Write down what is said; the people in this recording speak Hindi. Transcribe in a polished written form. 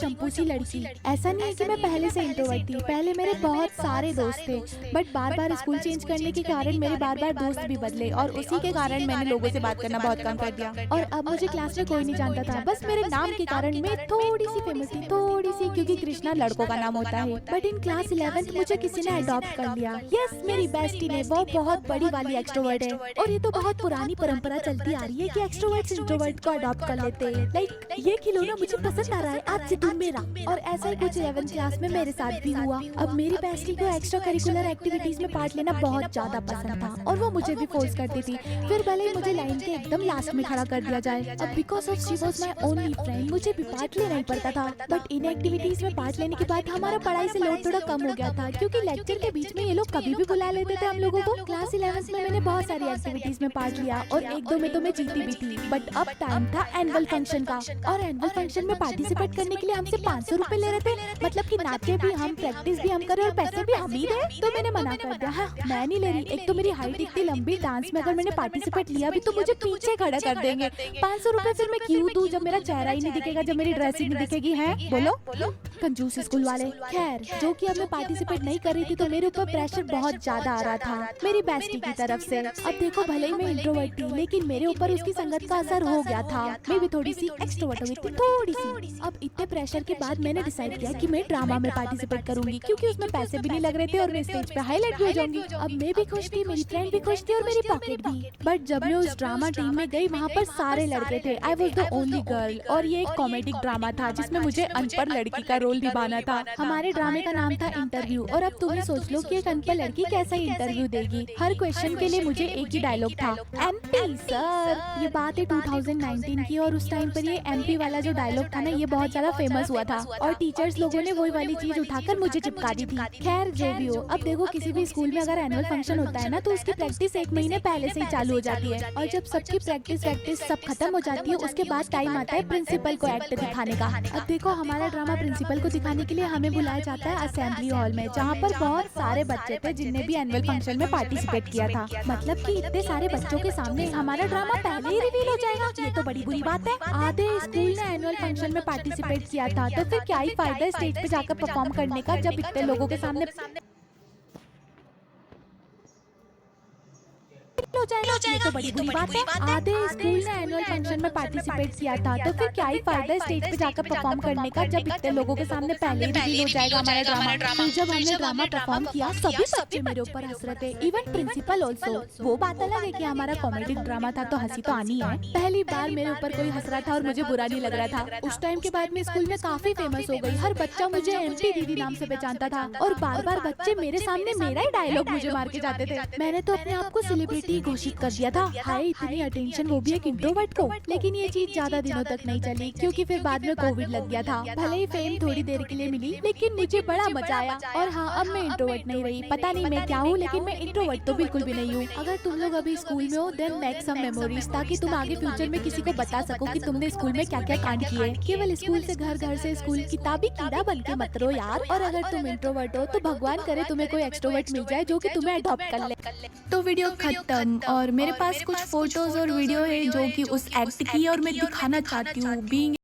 चंपू सी लड़की। ऐसा नहीं है कि मैं पहले से इंट्रोवर्ट थी, पहले मेरे बहुत सारे दोस्त थे, but bar bar school change करने के कारण मेरे बार बार दोस्त भी बदले और उसी के कारण मैंने लोगों से बात करना बहुत कम कर दिया। और अब मुझे क्लास में कोई नहीं जानता था, बस मेरे नाम के कारण मैं थोड़ी सी फेमस थी, थोड़ी सी, क्योंकि कृष्णा लड़कों का नाम होता है। बट इन क्लास 11th मुझे किसी ने अडॉप्ट कर लिया। यस, मेरी बेस्टी ने, वो बहुत बड़ी वाली एक्सट्रोवर्ट है। और ये तो बहुत पुरानी परंपरा चलती आ रही है कि एक्सट्रोवर्ट्स इंट्रोवर्ट को अडॉप्ट कर लेते हैं। लाइक ये खिलौना मुझे पसंद आ रहा है, आज से तुम मेरा। और ऐसा ही कुछ 11th क्लास में मेरे साथ भी हुआ। अब मेरी बेस्टी को एक्स्ट्रा करिकुलर एक्टिविटीज में पार्ट लेना बहुत ज्यादा पसंद था और वो मुझे भी फोर्स करती थी, फिर भले ही मुझे लाइन के एकदम लास्ट में खड़ा कर दिया जाए। अब because of she was my only friend मुझे भी पार्ट लेना ही पड़ता था। बट इन एक्टिविटीज में पार्ट लेने के बाद हमारा पढ़ाई से लोड थोड़ा कम हो गया था, क्योंकि लेक्चर के बीच में ये लोग कभी भी बुला लेते थे हम लोगों को। क्लास 11th में मैंने बहुत सारी एक्टिविटीज में पार्ट लिया और एक दो में तो मैं जीती भी थी। बट अब टाइम था एनुअल फंक्शन का, और एनुअल फंक्शन में पार्टिसिपेट करने के लिए हमसे 500 रुपए ले रहे थे। मतलब कि नाचे भी हम, प्रैक्टिस भी हम करें और पैसे भी हम ही दें। तो मैंने मना कर दिया, हाँ मैं नहीं ले रही। एक तो मेरी हाइट इतनी लंबी, डांस में अगर मैंने पार्टिसिपेट लिया भी तो मुझे पीछे खड़ा कर देंगे। 500 रुपए फिर मैं क्यों दूं जब मेरा चेहरा ही नहीं दिखेगा, जब मेरी ड्रेस ही नहीं दिखेगी। है बोलो कंजूस स्कूल वाले। खैर, जो कि अब मैं पार्टिसिपेट नहीं कर रही थी तो मेरे ऊपर प्रेशर बहुत ज्यादा आ रहा था मेरी बेस्टी की तरफ से। अब देखो, भले ही मैं इंट्रोवर्ट थी, लेकिन मेरे ऊपर उसकी संगत का असर हो गया था। मैं भी थोड़ी सी एक्सट्रोवर्ट हो गई थी, थोड़ी सी। अब इतने प्रेशर के बाद मैंने डिसाइड किया कि मैं ड्रामा में पार्टिसिपेट करूंगी, क्योंकि उसमें पैसे भी नहीं लग रहे थे और मैं स्टेज पे हाईलाइट भी हो जाऊंगी। अब मैं भी खुश थी, मेरी फ्रेंड भी खुश थी और मेरी पॉकेट भी। बट जब मैं उस ड्रामा टीम में गई, वहाँ पर सारे लड़के थे, I was the only girl. और ये एक कॉमेडिक ड्रामा था जिसमें मुझे अनपढ़ लड़की का रोल निभाना था। हमारे ड्रामे का नाम था इंटरव्यू। और अब तुम्हें सोच लो कि एक अनपढ़ लड़की कैसा इंटरव्यू देगी। हर क्वेश्चन के लिए मुझे एक ही डायलॉग था, एमपी सर। ये बात है 2019 की, और उस टाइम पर ये एमपी वाला जो डायलॉग था ना, ये बहुत ज्यादा फेमस हुआ था और टीचर्स लोगों ने वही वाली चीज उठाकर मुझे चिपका दी थी। खैर जो भी हो, अब देखो किसी भी स्कूल में अगर एनुअल फंक्शन होता है ना, तो उसकी प्रैक्टिस 1 महीने पहले से ही चालू हो जाती है। और जब सबकी प्रैक्टिस सब खत्म हो जाती है, उसके बाद टाइम आता है प्रिंसिपल को एक्ट दिखाने का। अब देखो, हमारा ड्रामा प्रिंसिपल को दिखाने के लिए हमें बुलाया जाता है असेंबली हॉल में, जहाँ पर बहुत सारे बच्चे थे जिनने भी एनुअल फंक्शन में पार्टिसिपेट किया था। मतलब कि इतने सारे बच्चों के सामने हमारा ड्रामा पहले ही रिवील हो जाएगा, ये तो बड़ी बुरी बात है। आधे स्कूल ने एनुअल फंक्शन में पार्टिसिपेट किया था, तो फिर क्या ही फायदा स्टेज पे जाकर परफॉर्म करने का जब इतने लोगों के सामने हो जाएगा, ये तो बड़ी बुरी बात है। आधे स्कूल ने एनुअल फंक्शन में पार्टिसिपेट किया था, तो फिर क्या ही फायदा स्टेज पे जाकर परफॉर्म करने का जब इतने लोगों के सामने पहले रिवील हो जाएगा हमारा ड्रामा। फिर जब हमने ड्रामा परफॉर्म किया, सभी बच्चे मेरे ऊपर हंस रहे थे, इवन प्रिंसिपल ऑल्सो। वो बात अलग है कि हमारा कॉमेडिक ड्रामा था तो हंसी तो आनी है। पहली बार मेरे ऊपर कोई हंस रहा था और मुझे बुरा नहीं लग रहा था। उस टाइम के बाद मैं स्कूल में काफी फेमस हो गई, हर बच्चा मुझे एमपी दीदी नाम से पहचानता था और बार बार बच्चे मेरे सामने मेरा ही डायलॉग मुझे मार के जाते थे। मैंने तो अपने आप को सेलिब्रिटी घोषित कर दिया था। हाय, इतनी अटेंशन, वो भी एक इंट्रोवर्ट को। लेकिन ये चीज ज्यादा दिनों तक नहीं चली, क्योंकि फिर बाद में कोविड लग गया था। भले ही फेम थोड़ी देर के लिए मिली, लेकिन मुझे बड़ा मजा आया। और हाँ, अब मैं इंट्रोवर्ट नहीं रही। पता नहीं मैं क्या हूँ, लेकिन मैं इंट्रोवर्ट तो बिल्कुल भी नहीं हूँ। अगर तुम लोग अभी स्कूल में हो, देन मेक सम मेमोरीज, ताकि तुम आगे फ्यूचर में किसी को बता सको कि तुमने स्कूल में क्या क्या कांड किए। केवल स्कूल से घर, घर से स्कूल, किताबी कीड़ा बन के मत रहो यार। और अगर तुम इंट्रोवर्ट हो तो भगवान करे तुम्हें कोई एक्सट्रोवर्ट मिल जाए जो कि तुम्हें अडॉप्ट कर ले। तो वीडियो खत्म, और मेरे पास कुछ फोटोज और वीडियो है जो कि उस एक्ट की, और मैं दिखाना चाहती हूँ बीइंग